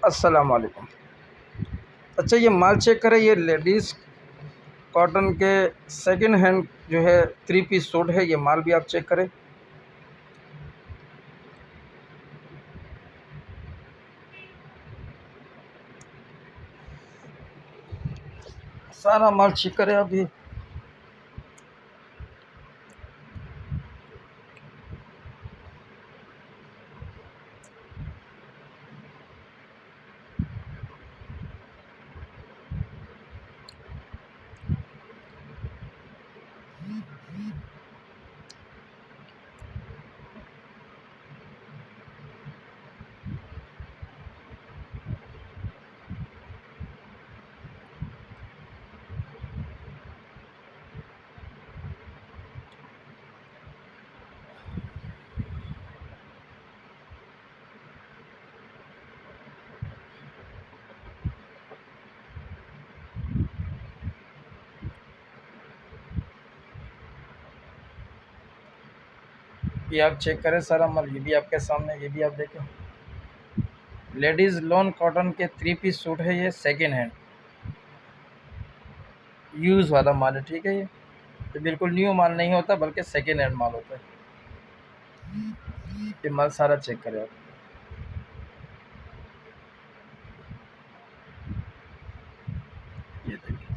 अस्सलाम वालेकुम। अच्छा, ये माल चेक करें, ये लेडीज़ कॉटन के सेकंड हैंड जो है 3 पीस सूट है, ये माल भी आप चेक करें। सारा माल चेक करें अभी। ये आप चेक करें सारा माल, ये भी आपके सामने, ये भी आप देखें। लेडीज़ लॉन कॉटन के 3 पीस सूट है, ये सेकंड हैंड यूज़ वाला माल है, ठीक है। ये बिल्कुल न्यू माल नहीं होता, बल्कि सेकंड हैंड माल होता है। ये माल सारा चेक करें आप। ये देखिए,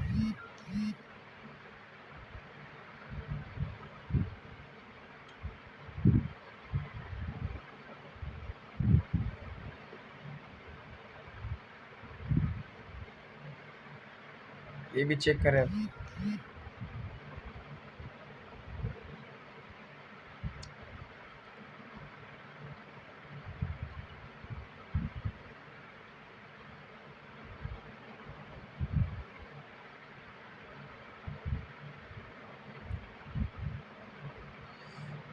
ये भी चेक करें आप।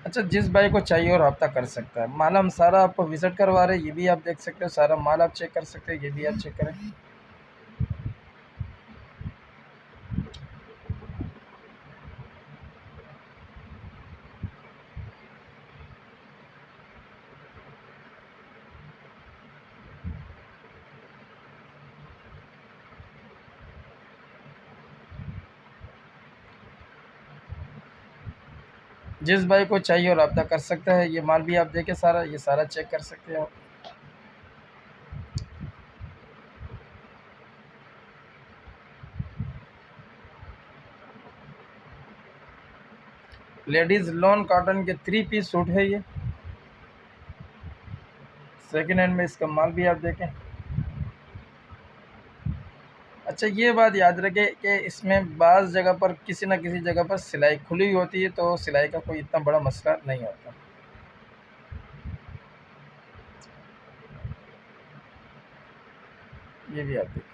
अच्छा, जिस भाई को चाहिए और रब्ता कर सकता है। माल हम सारा आपको विज़िट करवा रहे हैं, ये भी आप देख सकते हो। सारा माल आप चेक कर सकते हो, ये भी आप चेक करें। जिस भाई को चाहिए और रब्ता कर सकता है। ये माल भी आप देखें सारा, ये सारा चेक कर सकते हो आप। लेडीज़ लॉन कॉटन के 3 पीस सूट है ये, सेकंड हैंड में। इसका माल भी आप देखें। अच्छा, ये बात याद रखें कि इसमें बाज़ जगह पर किसी न किसी जगह पर सिलाई खुली हुई होती है, तो सिलाई का कोई इतना बड़ा मसला नहीं होता। ये भी आप देखें।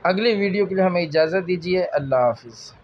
अगली वीडियो के लिए हमें इजाज़त दीजिए। अल्लाह हाफ़िज़।